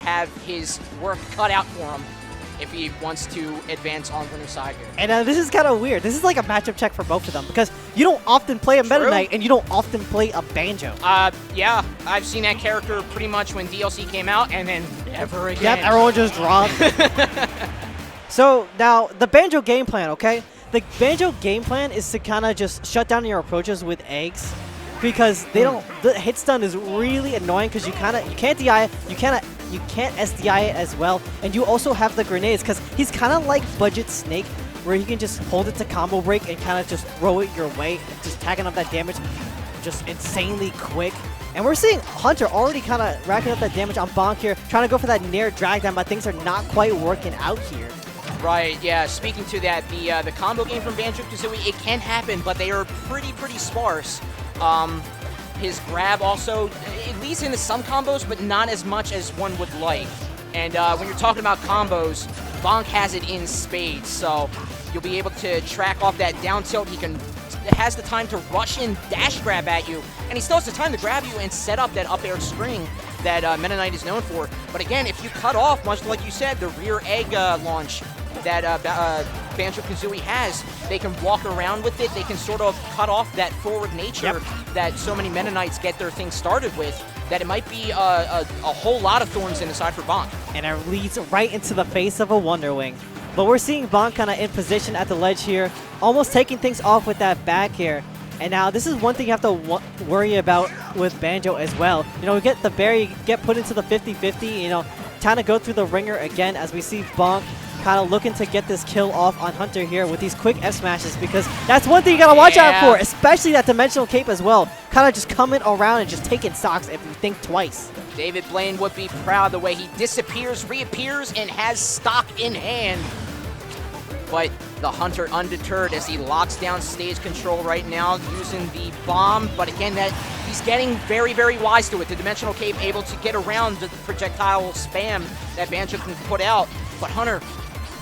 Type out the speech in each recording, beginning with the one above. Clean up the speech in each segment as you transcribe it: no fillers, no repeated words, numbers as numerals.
have his work cut out for him if he wants to advance on winner's side here. And this is kind of weird. This is like a matchup check for both of them because you don't often play a Meta Knight and you don't often play a Banjo. Yeah, I've seen that character pretty much when DLC came out and then never again. Yep, everyone just dropped. So now the Banjo game plan, okay? The Banjo game plan is to kind of just shut down your approaches with eggs because they don't. The hit stun is really annoying because you can't DI, you can't SDI it as well, and you also have the grenades because he's kind of like Budget Snake, where he can just hold it to combo break and kind of just throw it your way, just tagging up that damage, just insanely quick. And we're seeing Hunter already kind of racking up that damage on Bonk here, trying to go for that Nair drag down, but things are not quite working out here. Right, yeah, speaking to that, the combo game from Banjo-Kazooie, it can happen, but they are pretty sparse. His grab also, it leads into some combos, but not as much as one would like. And when you're talking about combos, Bonk has it in spades, so you'll be able to track off that down tilt. He has the time to rush in, dash grab at you, and he still has the time to grab you and set up that up air string that Meta Knight is known for. But again, if you cut off, much like you said, the rear egg launch that Banjo-Kazooie has, they can walk around with it. They can sort of cut off that forward nature that so many Meta Knights get their thing started with, that it might be a whole lot of thorns in the side for Bonk. And it leads right into the face of a Wonder Wing. But we're seeing Bonk kind of in position at the ledge here, almost taking things off with that back air. And now this is one thing you have to worry about with Banjo as well. You know, we get the berry, get put into the 50-50, you know, trying to go through the ringer again as we see Bonk kind of looking to get this kill off on Hunter here with these quick F smashes, because that's one thing you got to watch out for, especially that dimensional cape as well. Kind of just coming around and just taking stocks if you think twice. David Blaine would be proud the way he disappears, reappears, and has stock in hand. But the Hunter undeterred as he locks down stage control right now using the bomb. But again, that he's getting very wise to it. The dimensional cape able to get around the projectile spam that Banjo can put out. But Hunter,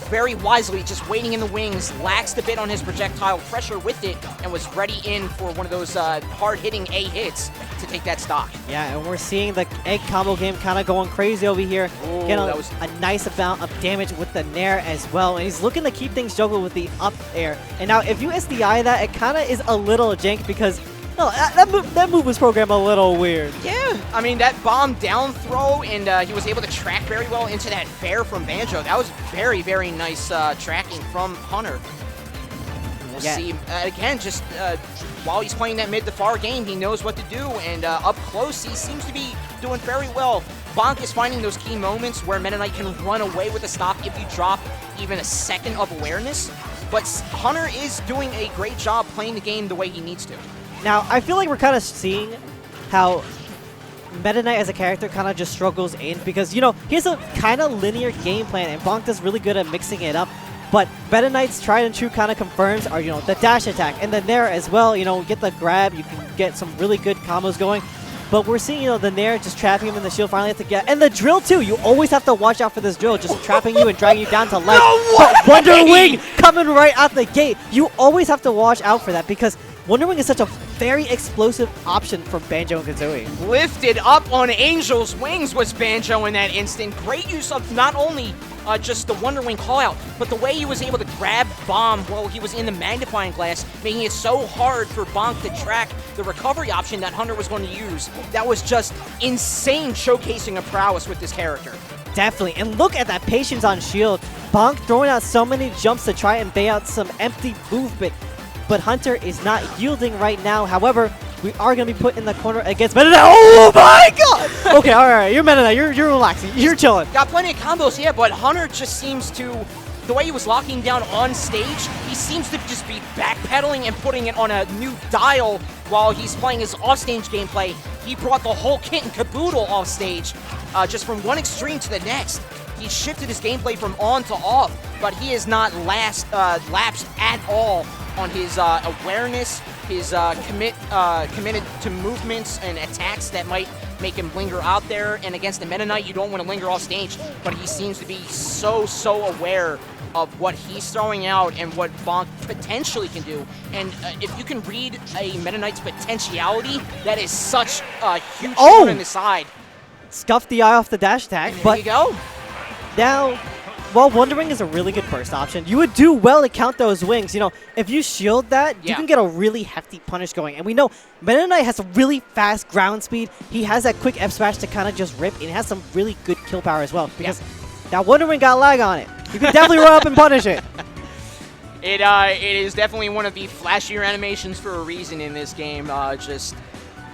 very wisely, just waiting in the wings, laxed a bit on his projectile pressure with it, and was ready in for one of those hard-hitting A hits to take that stock. Yeah, and we're seeing the egg combo game kind of going crazy over here. Ooh, getting a nice amount of damage with the Nair as well, and he's looking to keep things juggled with the up air. And now, if you SDI that, it kind of is a little jank because that move was programmed a little weird. Yeah, I mean, that bomb down throw, and he was able to track very well into that fair from Banjo. That was very nice tracking from Hunter. We'll see, again, just while he's playing that mid to far game, he knows what to do, and up close, he seems to be doing very well. Bonk is finding those key moments where Meta Knight can run away with a stock if you drop even a second of awareness, but Hunter is doing a great job playing the game the way he needs to. Now, I feel like we're kind of seeing how Meta Knight as a character kind of just struggles in because, you know, he has a kind of linear game plan, and Bonk does really good at mixing it up. But Meta Knight's tried and true kind of confirms are, you know, the dash attack and the Nair as well. You know, get the grab, you can get some really good combos going. But we're seeing, you know, the Nair just trapping him in the shield, finally have to get, and the drill too. You always have to watch out for this drill, just trapping you and dragging you down to ledge. But Wonder Wing coming right out the gate. You always have to watch out for that because Wonder Wing is such a very explosive option for Banjo and Kazooie. Lifted up on Angel's wings was Banjo in that instant. Great use of not only just the Wonder Wing call-out, but the way he was able to grab Bomb while he was in the magnifying glass, making it so hard for Bonk to track the recovery option that Hunter was going to use. That was just insane showcasing of prowess with this character. Definitely, and look at that patience on shield. Bonk throwing out so many jumps to try and bait out some empty movement. But Hunter is not yielding right now. However, we are going to be put in the corner against Meta Knight. Oh my god! Okay, all right, you're Meta Knight. You're relaxing. You're chilling. Got plenty of combos, yeah, but Hunter just seems to, the way he was locking down on stage, he seems to just be backpedaling and putting it on a new dial while he's playing his offstage gameplay. He brought the whole kit and caboodle off stage, just from one extreme to the next. He shifted his gameplay from on to off, but he is not lapsed at all on his awareness, his committed to movements and attacks that might make him linger out there. And against the Meta Knight, you don't want to linger off stage, but he seems to be so aware of what he's throwing out and what Bonk potentially can do. And if you can read a Meta Knight's potentiality, that is such a huge turn in the side. scuffed the eye off the dash attack. There But you go. now, while Wonder Wing is a really good burst option, you would do well to count those wings. You know, if you shield that, you can get a really hefty punish going. And we know Meta Knight has a really fast ground speed. He has that quick F smash to kind of just rip, and he has some really good kill power as well. Because that Wonder Wing got lag on it. You can definitely run up and punish it. It is definitely one of the flashier animations for a reason in this game.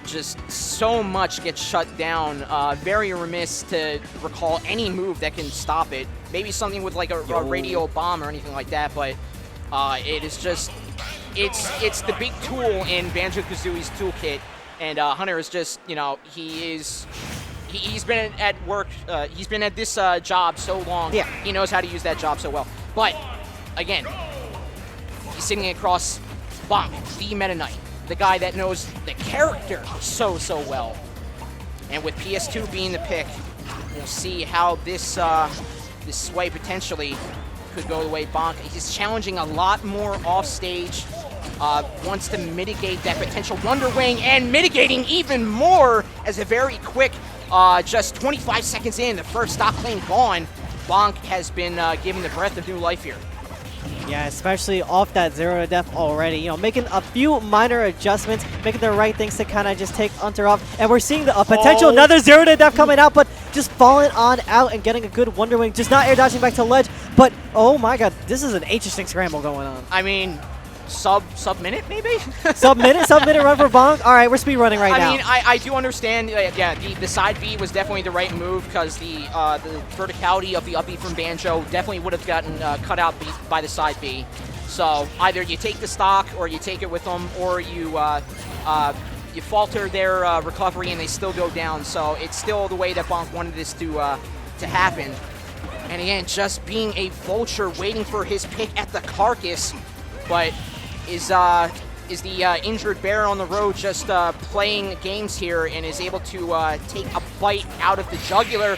Just so much gets shut down. Very remiss to recall any move that can stop it. Maybe something with like a radio bomb or anything like that, but it is just, it's the big tool in Banjo-Kazooie's toolkit, and Hunter is just, you know, he's been at work, he's been at this job so long, he knows how to use that job so well. But, again, he's sitting across BONK, the Meta Knight, the guy that knows the character so well. And with PS2 being the pick, we'll see how this this sway potentially could go the way BONK. He's challenging a lot more off stage, wants to mitigate that potential Wonder Wing, and mitigating even more as a very quick, just 25 seconds in, the first stock lane gone. BONK has been given the breath of new life here. Yeah, especially off that 0 to death already. You know, making a few minor adjustments, making the right things to kind of just take Hunter off. And we're seeing the potential another 0 to death coming out, but just falling on out and getting a good Wonder Wing. Just not air dodging back to ledge. But, oh my god, this is an interesting scramble going on. I mean, sub-minute maybe? Sub-minute run for BONK? All right, we're speed running right now. I mean, I do understand, yeah, the side B was definitely the right move because the verticality of the up B from Banjo definitely would have gotten cut out by the side B. So either you take the stock or you take it with them, or you falter their recovery and they still go down. So it's still the way that BONK wanted this to happen. And again, just being a vulture waiting for his pick at the carcass, but is the injured bear on the road just playing games here and is able to take a bite out of the jugular.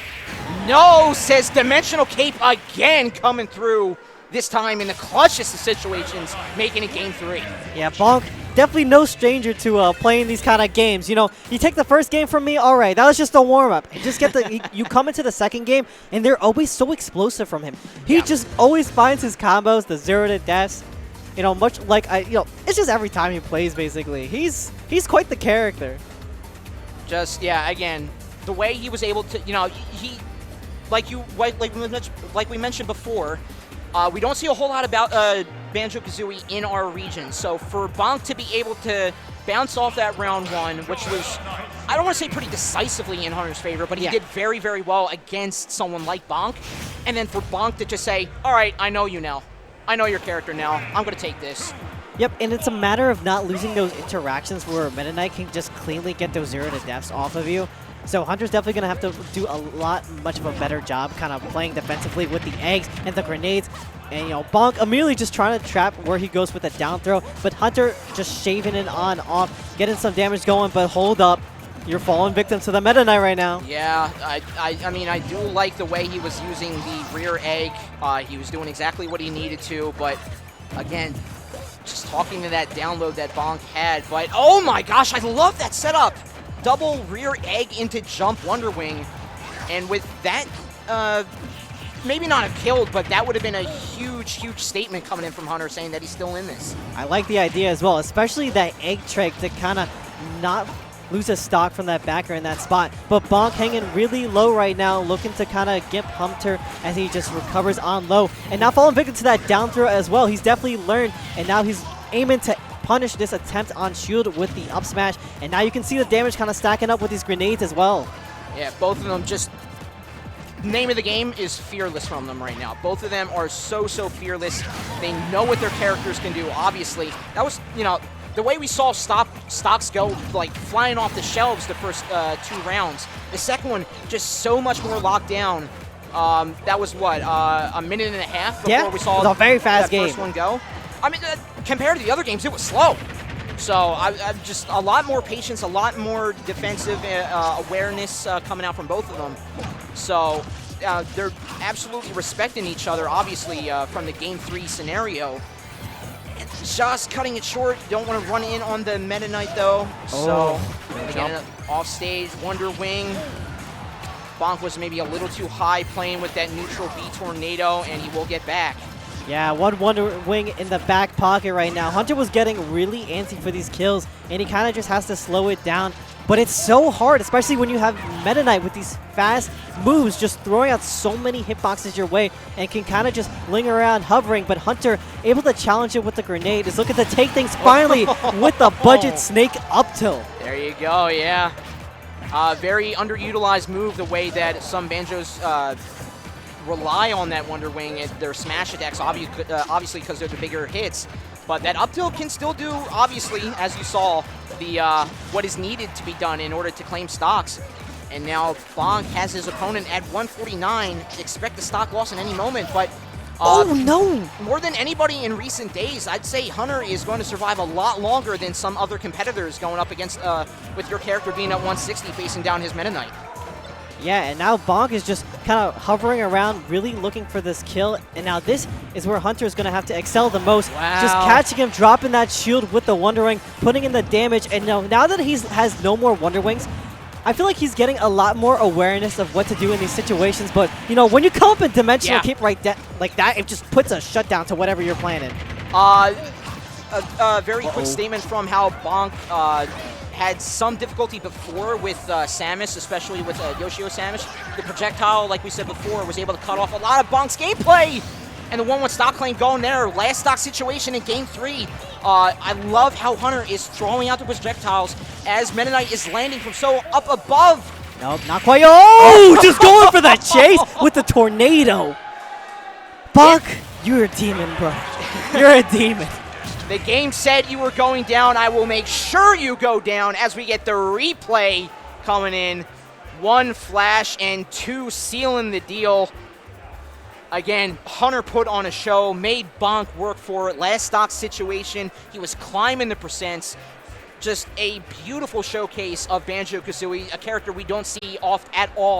No, says Dimensional Cape again, coming through, this time in the clutchest of situations, making it game 3. Yeah, BONK, definitely no stranger to playing these kind of games. You know, you take the first game from me, all right, that was just a warm-up. Just get the you come into the second game, and they're always so explosive from him. He just always finds his combos, the 0 to deaths. You know, much like it's just every time he plays, basically. He's quite the character. Just again, the way he was able to, you know, he like we mentioned before, we don't see a whole lot about Banjo-Kazooie in our region. So for BONK to be able to bounce off that round 1, which was, I don't want to say pretty decisively in Hunter's favor, but he did very, very well against someone like BONK. And then for BONK to just say, all right, I know you now. I know your character now. I'm going to take this. Yep, and it's a matter of not losing those interactions where Meta Knight can just cleanly get those 0 to deaths off of you. So Hunter's definitely going to have to do a lot much of a better job kind of playing defensively with the eggs and the grenades. And, you know, BONK immediately just trying to trap where he goes with a down throw, but Hunter just shaving it on off, getting some damage going, but hold up. You're falling victim to the Meta Knight right now. Yeah, I mean, I do like the way he was using the rear egg. He was doing exactly what he needed to, but again, just talking to that download that BONK had. But oh my gosh, I love that setup. Double rear egg into jump Wonder Wing. And with that, maybe not have killed, but that would have been a huge, huge statement coming in from Hunter saying that he's still in this. I like the idea as well, especially that egg trick to kind of not lose a stock from that backer in that spot. But BONK hanging really low right now, looking to kind of gimp Hunter as he just recovers on low. And now falling victim to that down throw as well. He's definitely learned, and now he's aiming to punish this attempt on shield with the up smash. And now you can see the damage kind of stacking up with these grenades as well. Yeah, both of them just... Name of the game is fearless from them right now. Both of them are so fearless. They know what their characters can do, obviously. That was, you know... The way we saw stocks go, like, flying off the shelves the first 2 rounds. The second one, just so much more locked down. That was, what, a minute and a half before we saw a very fast game. First one go? I mean, compared to the other games, it was slow. So, I've just a lot more patience, a lot more defensive awareness coming out from both of them. So, they're absolutely respecting each other, obviously, from the Game 3 scenario. Just cutting it short. Don't want to run in on the Meta Knight, though. So, again, off stage, Wonder Wing. Bonk was maybe a little too high playing with that neutral B tornado, and he will get back. Yeah, one Wonder Wing in the back pocket right now. Hunter was getting really antsy for these kills, and he kind of just has to slow it down. But it's so hard, especially when you have Meta Knight with these fast moves, just throwing out so many hitboxes your way, and can kind of just linger around hovering. But Hunter able to challenge it with the grenade, is looking to take things finally with the budget snake up tilt. There you go, yeah. Very underutilized move, the way that some Banjos rely on that Wonder Wing and their smash attacks, obviously because they're the bigger hits. But that up tilt can still do, obviously, as you saw, the what is needed to be done in order to claim stocks. And now Bonk has his opponent at 149. Expect the stock loss in any moment, but oh no! More than anybody in recent days, I'd say Hunter is going to survive a lot longer than some other competitors going up against, with your character being at 160 facing down his Meta Knight. Yeah, and now Bonk is just kind of hovering around, really looking for this kill. And now this is where Hunter is going to have to excel the most. Wow. Just catching him, dropping that shield with the Wonder Wing, putting in the damage. And now that he has no more Wonder Wings, I feel like he's getting a lot more awareness of what to do in these situations. But, you know, when you come up in dimensional keep like that, it just puts a shutdown to whatever you're planning. A very quick statement from how Bonk had some difficulty before with Samus, especially with Yoshio Samus. The projectile, like we said before, was able to cut off a lot of Bonk's gameplay. And the 1-1 stock claim going there. Last stock situation in Game 3. I love how Hunter is throwing out the projectiles as Meta Knight is landing from so up above. Nope, not quite. Oh, just going for that chase with the tornado. Bonk, you're a demon, bro. You're a demon. The game said you were going down. I will make sure you go down as we get the replay coming in. 1 flash and 2 sealing the deal. Again, Hunter put on a show, made Bonk work for it. Last stock situation, he was climbing the percents. Just a beautiful showcase of Banjo-Kazooie, a character we don't see oft at all.